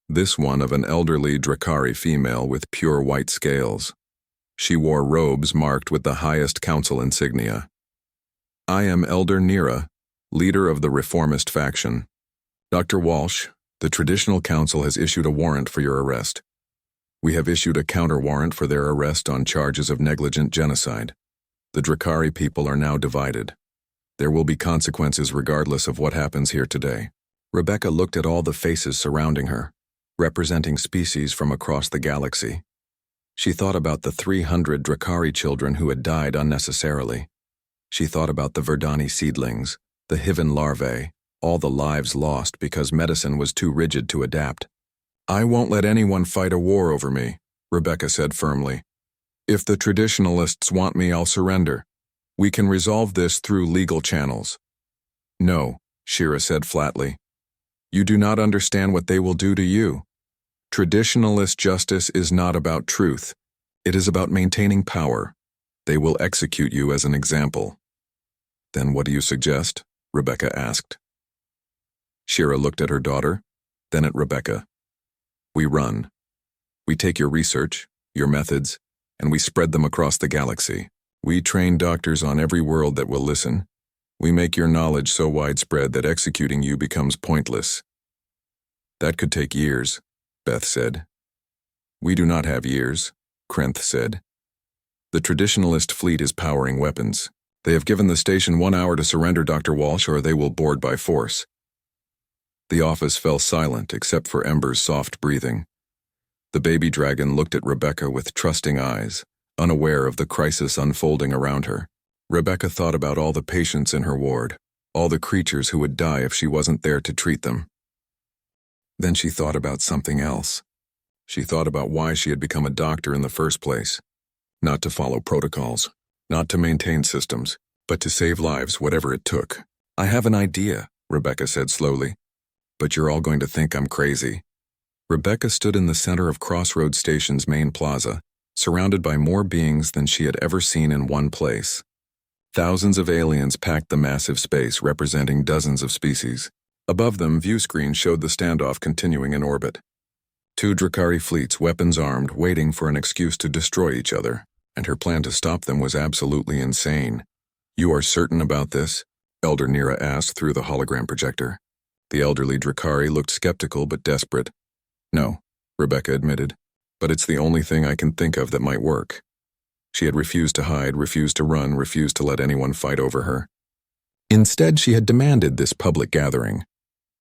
this one of an elderly Drakari female with pure white scales. She wore robes marked with the highest council insignia. I am Elder Nira, leader of the reformist faction. Dr. Walsh, the traditional council has issued a warrant for your arrest. We have issued a counter-warrant for their arrest on charges of negligent genocide. The Drakari people are now divided. There will be consequences regardless of what happens here today. Rebecca looked at all the faces surrounding her, representing species from across the galaxy. She thought about the 300 Drakari children who had died unnecessarily. She thought about the Verdani seedlings, the Hiven larvae, all the lives lost because medicine was too rigid to adapt. I won't let anyone fight a war over me, Rebecca said firmly. If the traditionalists want me, I'll surrender. We can resolve this through legal channels. No, Shira said flatly. You do not understand what they will do to you. Traditionalist justice is not about truth. It is about maintaining power. They will execute you as an example. Then what do you suggest? Rebecca asked. Shira looked at her daughter, then at Rebecca. We run. We take your research, your methods, and we spread them across the galaxy. We train doctors on every world that will listen. We make your knowledge so widespread that executing you becomes pointless. That could take years, Beth said. We do not have years, Krenth said. The traditionalist fleet is powering weapons. They have given the station 1 hour to surrender Dr. Walsh or they will board by force. The office fell silent except for Ember's soft breathing. The baby dragon looked at Rebecca with trusting eyes, unaware of the crisis unfolding around her. Rebecca thought about all the patients in her ward, all the creatures who would die if she wasn't there to treat them. Then she thought about something else. She thought about why she had become a doctor in the first place. Not to follow protocols, not to maintain systems, but to save lives, whatever it took. I have an idea, Rebecca said slowly. But you're all going to think I'm crazy. Rebecca stood in the center of Crossroads Station's main plaza, surrounded by more beings than she had ever seen in one place. Thousands of aliens packed the massive space, representing dozens of species. Above them, view screens showed the standoff continuing in orbit. 2 Drakari fleets, weapons armed, waiting for an excuse to destroy each other, and her plan to stop them was absolutely insane. You are certain about this? Elder Nira asked through the hologram projector. The elderly Drakari looked skeptical but desperate. No, Rebecca admitted, but it's the only thing I can think of that might work. She had refused to hide, refused to run, refused to let anyone fight over her. Instead, she had demanded this public gathering.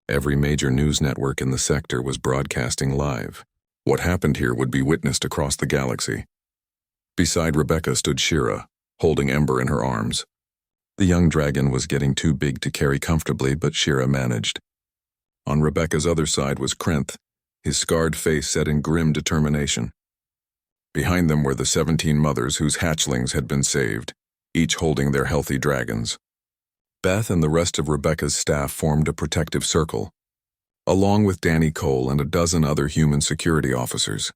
Every major news network in the sector was broadcasting live. What happened here would be witnessed across the galaxy. Beside Rebecca stood Shira, holding Ember in her arms. The young dragon was getting too big to carry comfortably, but Shira managed. On Rebecca's other side was Krenth, his scarred face set in grim determination. Behind them were the 17 mothers whose hatchlings had been saved, each holding their healthy dragons. Beth and the rest of Rebecca's staff formed a protective circle, along with Danny Cole and a dozen other human security officers.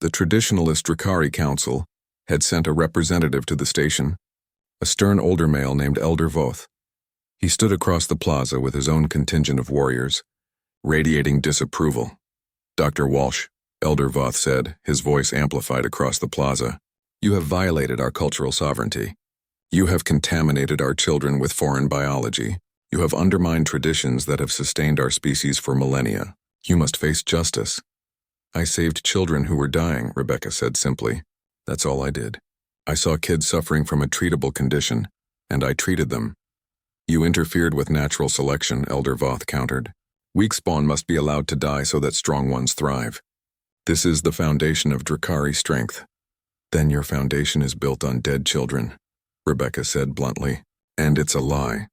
The traditionalist Drakari Council had sent a representative to the station, a stern older male named Elder Voth. He stood across the plaza with his own contingent of warriors, radiating disapproval. "Dr. Walsh," Elder Voth said, his voice amplified across the plaza, "you have violated our cultural sovereignty. You have contaminated our children with foreign biology. You have undermined traditions that have sustained our species for millennia. You must face justice." "I saved children who were dying," Rebecca said simply. "That's all I did. I saw kids suffering from a treatable condition, and I treated them." "You interfered with natural selection," Elder Voth countered. "Weak spawn must be allowed to die so that strong ones thrive. This is the foundation of Drakari strength." "Then your foundation is built on dead children," Rebecca said bluntly. "And it's a lie.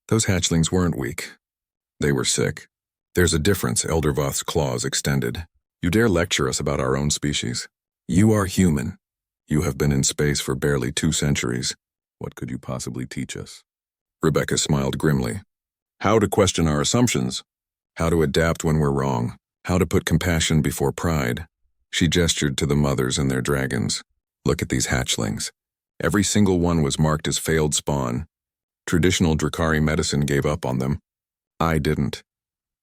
Those hatchlings weren't weak. They were sick." "There's a difference," Elder Voth's claws extended. "You dare lecture us about our own species? You are human. You have been in space for barely 2 centuries. What could you possibly teach us?" Rebecca smiled grimly. "How to question our assumptions. How to adapt when we're wrong. How to put compassion before pride." She gestured to the mothers and their dragons. "Look at these hatchlings. Every single one was marked as failed spawn. Traditional Drakari medicine gave up on them. I didn't.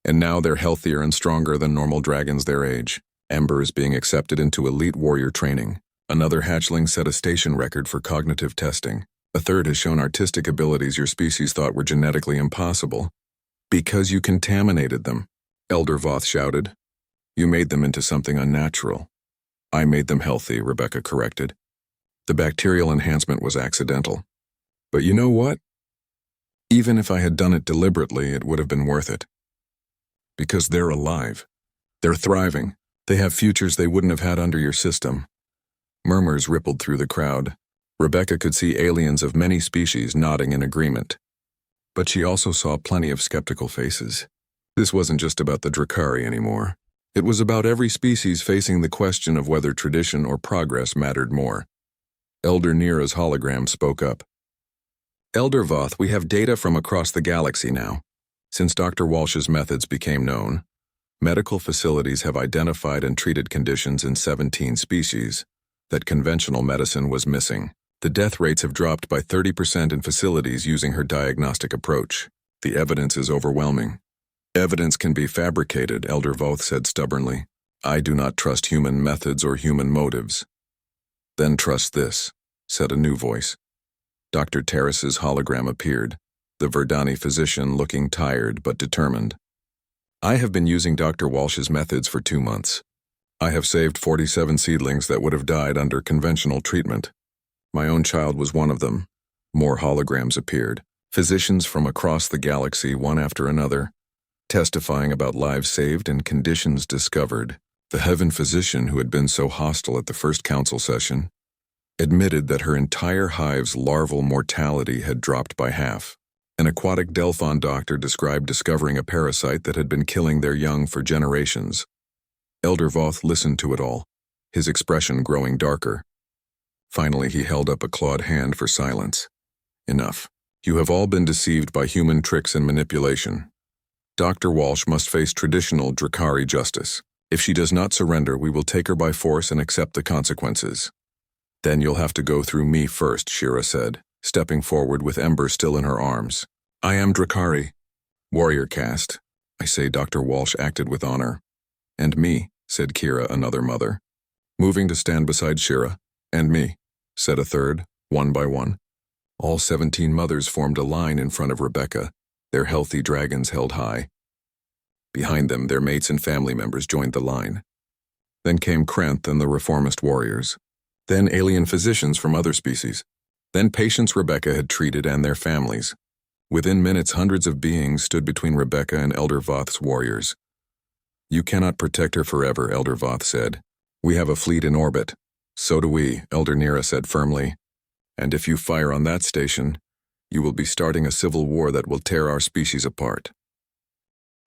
And now they're healthier and stronger than normal dragons their age. Ember is being accepted into elite warrior training. Another hatchling set a station record for cognitive testing. A third has shown artistic abilities your species thought were genetically impossible. Because you contaminated them," Elder Voth shouted. "You made them into something unnatural." "I made them healthy," Rebecca corrected. "The bacterial enhancement was accidental. But you know what? Even if I had done it deliberately, it would have been worth it. Because they're alive. They're thriving. They have futures they wouldn't have had under your system." Murmurs rippled through the crowd. Rebecca could see aliens of many species nodding in agreement. But she also saw plenty of skeptical faces. This wasn't just about the Drakari anymore. It was about every species facing the question of whether tradition or progress mattered more. Elder Nira's hologram spoke up. "Elder Voth, we have data from across the galaxy now. Since Dr. Walsh's methods became known, medical facilities have identified and treated conditions in 17 species that conventional medicine was missing. The death rates have dropped by 30% in facilities using her diagnostic approach. The evidence is overwhelming." "Evidence can be fabricated," Elder Voth said stubbornly. "I do not trust human methods or human motives." "Then trust this," said a new voice. Dr. Terrace's hologram appeared, the Verdani physician looking tired but determined. "I have been using Dr. Walsh's methods for 2 months. I have saved 47 seedlings that would have died under conventional treatment. My own child was one of them." More holograms appeared, physicians from across the galaxy, one after another, testifying about lives saved and conditions discovered. The heaven physician who had been so hostile at the first council session admitted that her entire hive's larval mortality had dropped by half. An aquatic Delphon doctor described discovering a parasite that had been killing their young for generations. Elder Voth listened to it all, his expression growing darker. Finally, he held up a clawed hand for silence. "Enough. You have all been deceived by human tricks and manipulation. Dr. Walsh must face traditional Drakari justice. If she does not surrender, we will take her by force and accept the consequences." "Then you'll have to go through me first," Shira said, stepping forward with Ember still in her arms. "I am Drakari. Warrior caste. I say Dr. Walsh acted with honor." "And me," said Kira, another mother. Moving to stand beside Shira. "And me," said a third, one by one. All 17 mothers formed a line in front of Rebecca, their healthy dragons held high. Behind them, their mates and family members joined the line. Then came Krenth and the reformist warriors. Then alien physicians from other species. Then patients Rebecca had treated and their families. Within minutes, hundreds of beings stood between Rebecca and Elder Voth's warriors. "You cannot protect her forever," Elder Voth said. "We have a fleet in orbit." "So do we," Elder Nira said firmly. "And if you fire on that station, you will be starting a civil war that will tear our species apart."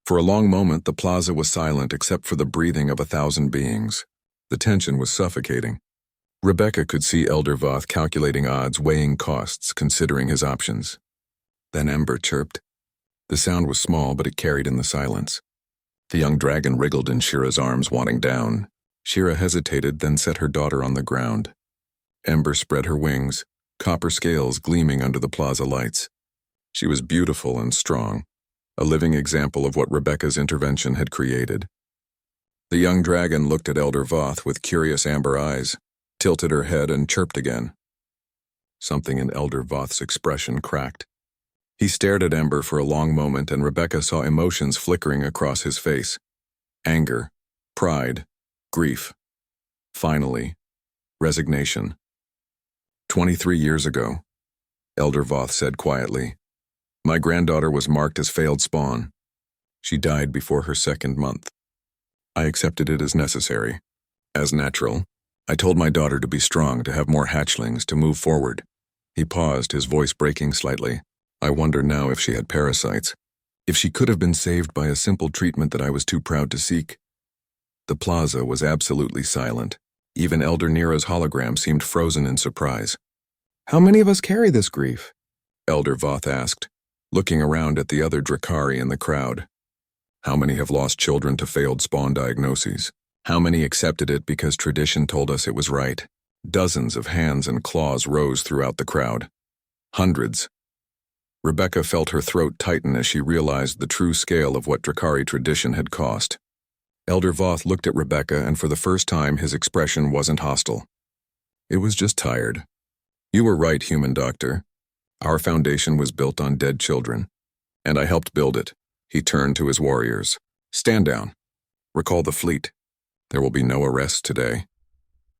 For a long moment, the plaza was silent except for the breathing of 1,000 beings. The tension was suffocating. Rebecca could see Elder Voth calculating odds, weighing costs, considering his options. Then Ember chirped. The sound was small, but it carried in the silence. The young dragon wriggled in Shira's arms, wanting down. Shira hesitated, then set her daughter on the ground. Ember spread her wings, copper scales gleaming under the plaza lights. She was beautiful and strong, a living example of what Rebecca's intervention had created. The young dragon looked at Elder Voth with curious amber eyes, tilted her head, and chirped again. Something in Elder Voth's expression cracked. He stared at Ember for a long moment, and Rebecca saw emotions flickering across his face. Anger, pride, grief. Finally, resignation. 23 years ago, Elder Voth said quietly, "My granddaughter was marked as failed spawn. She died before her 2nd month. I accepted it as necessary, as natural. I told my daughter to be strong, to have more hatchlings, to move forward." He paused, his voice breaking slightly. "I wonder now if she had parasites, if she could have been saved by a simple treatment that I was too proud to seek." The plaza was absolutely silent. Even Elder Nira's hologram seemed frozen in surprise. "How many of us carry this grief?" Elder Voth asked, looking around at the other Drakari in the crowd. "How many have lost children to failed spawn diagnoses? How many accepted it because tradition told us it was right?" Dozens of hands and claws rose throughout the crowd. Hundreds. Rebecca felt her throat tighten as she realized the true scale of what Drakari tradition had cost. Elder Voth looked at Rebecca, and for the first time his expression wasn't hostile. It was just tired. "You were right, human doctor. Our foundation was built on dead children, and I helped build it." He turned to his warriors. "Stand down. Recall the fleet. There will be no arrests today."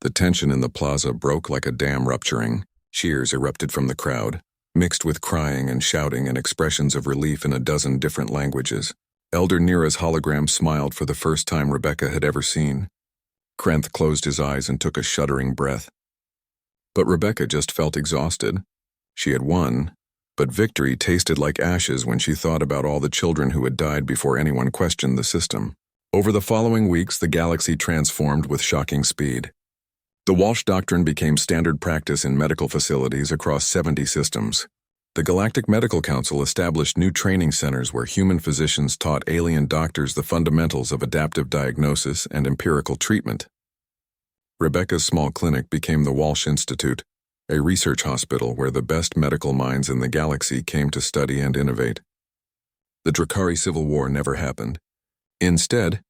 The tension in the plaza broke like a dam rupturing. Cheers erupted from the crowd, mixed with crying and shouting and expressions of relief in a dozen different languages. Elder Nira's hologram smiled for the first time Rebecca had ever seen. Krenth closed his eyes and took a shuddering breath. But Rebecca just felt exhausted. She had won, but victory tasted like ashes when she thought about all the children who had died before anyone questioned the system. Over the following weeks, the galaxy transformed with shocking speed. The Walsh Doctrine became standard practice in medical facilities across 70 systems. The Galactic Medical Council established new training centers where human physicians taught alien doctors the fundamentals of adaptive diagnosis and empirical treatment. Rebecca's small clinic became the Walsh Institute, a research hospital where the best medical minds in the galaxy came to study and innovate. The Drakari Civil War never happened. Instead,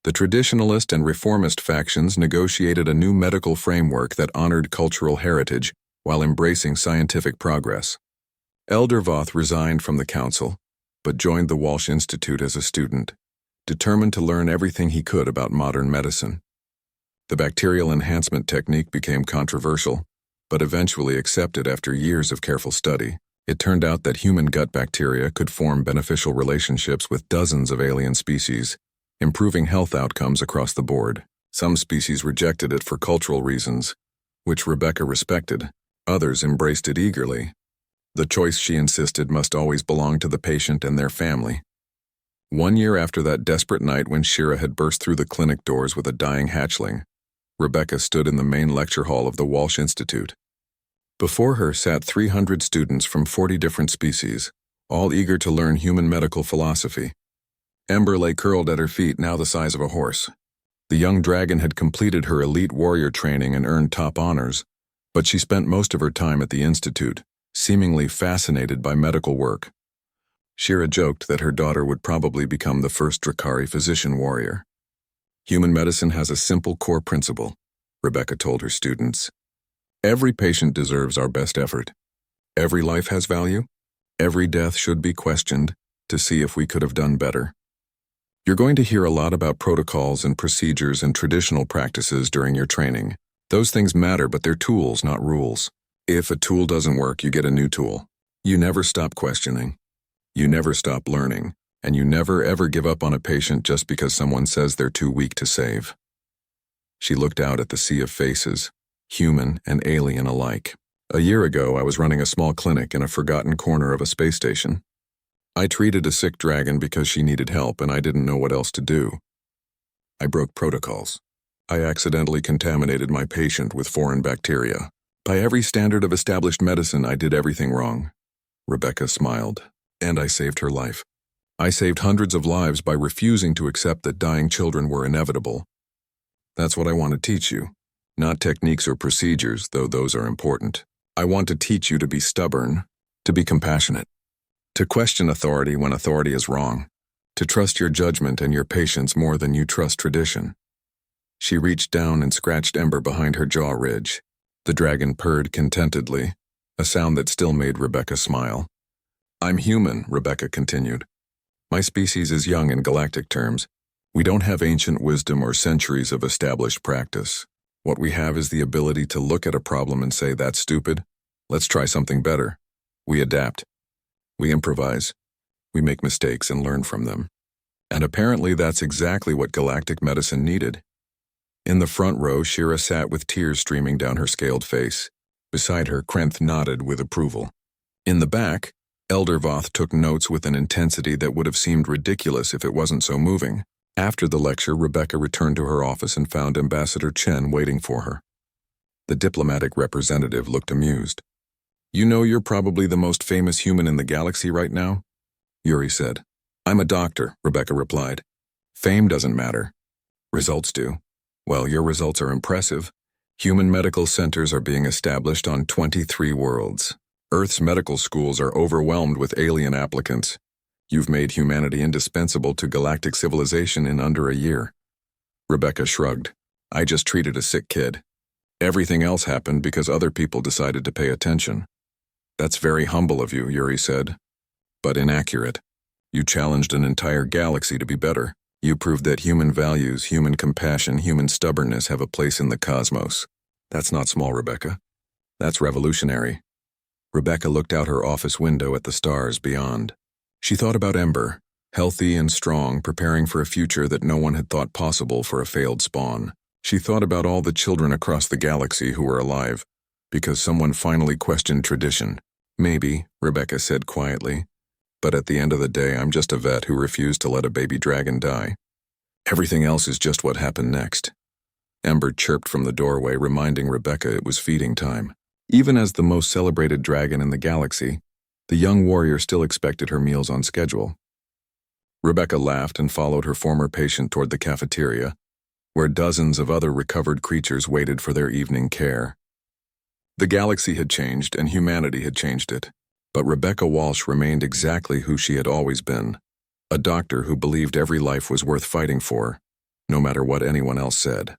the traditionalist and reformist factions negotiated a new medical framework that honored cultural heritage while embracing scientific progress. Elder Voth resigned from the council, but joined the Walsh Institute as a student, determined to learn everything he could about modern medicine. The bacterial enhancement technique became controversial, but eventually accepted after years of careful study. It turned out that human gut bacteria could form beneficial relationships with dozens of alien species, improving health outcomes across the board. Some species rejected it for cultural reasons, which Rebecca respected. Others embraced it eagerly. The choice, she insisted, must always belong to the patient and their family. 1 year after that desperate night when Shira had burst through the clinic doors with a dying hatchling, Rebecca stood in the main lecture hall of the Walsh Institute. Before her sat 300 students from 40 different species, all eager to learn human medical philosophy. Ember lay curled at her feet, now the size of a horse. The young dragon had completed her elite warrior training and earned top honors, but she spent most of her time at the institute, seemingly fascinated by medical work. Shira joked that her daughter would probably become the first Drakari physician warrior. "Human medicine has a simple core principle," Rebecca told her students. "Every patient deserves our best effort. Every life has value. Every death should be questioned to see if we could have done better." You're going to hear a lot about protocols and procedures and traditional practices during your training. Those things matter, but they're tools, not rules. If a tool doesn't work, you get a new tool. You never stop questioning. You never stop learning, and you never ever give up on a patient just because someone says they're too weak to save. She looked out at the sea of faces, human and alien alike. A year ago, I was running a small clinic in a forgotten corner of a space station. I treated a sick dragon because she needed help and I didn't know what else to do. I broke protocols. I accidentally contaminated my patient with foreign bacteria. By every standard of established medicine, I did everything wrong. Rebecca smiled, and I saved her life. I saved hundreds of lives by refusing to accept that dying children were inevitable. That's what I want to teach you. Not techniques or procedures, though those are important. I want to teach you to be stubborn, to be compassionate, to question authority when authority is wrong, to trust your judgment and your patience more than you trust tradition. She reached down and scratched Ember behind her jaw ridge. The dragon purred contentedly, a sound that still made Rebecca smile. I'm human, Rebecca continued. My species is young in galactic terms. We don't have ancient wisdom or centuries of established practice. What we have is the ability to look at a problem and say, that's stupid. Let's try something better. We adapt. We improvise. We make mistakes and learn from them. And apparently that's exactly what galactic medicine needed. In the front row, Shira sat with tears streaming down her scaled face. Beside her, Krenth nodded with approval. In the back, Elder Voth took notes with an intensity that would have seemed ridiculous if it wasn't so moving. After the lecture, Rebecca returned to her office and found Ambassador Chen waiting for her. The diplomatic representative looked amused. You know you're probably the most famous human in the galaxy right now? Yuri said. I'm a doctor, Rebecca replied. Fame doesn't matter. Results do. Well, your results are impressive. Human medical centers are being established on 23 worlds. Earth's medical schools are overwhelmed with alien applicants. You've made humanity indispensable to galactic civilization in under a year. Rebecca shrugged. I just treated a sick kid. Everything else happened because other people decided to pay attention. That's very humble of you, Yuri said, but inaccurate. You challenged an entire galaxy to be better. You proved that human values, human compassion, human stubbornness have a place in the cosmos. That's not small, Rebecca. That's revolutionary. Rebecca looked out her office window at the stars beyond. She thought about Ember, healthy and strong, preparing for a future that no one had thought possible for a failed spawn. She thought about all the children across the galaxy who were alive, because someone finally questioned tradition. Maybe, Rebecca said quietly, but at the end of the day, I'm just a vet who refused to let a baby dragon die. Everything else is just what happened next. Ember chirped from the doorway, reminding Rebecca it was feeding time. Even as the most celebrated dragon in the galaxy, the young warrior still expected her meals on schedule. Rebecca laughed and followed her former patient toward the cafeteria, where dozens of other recovered creatures waited for their evening care. The galaxy had changed and humanity had changed it, but Rebecca Walsh remained exactly who she had always been, a doctor who believed every life was worth fighting for, no matter what anyone else said.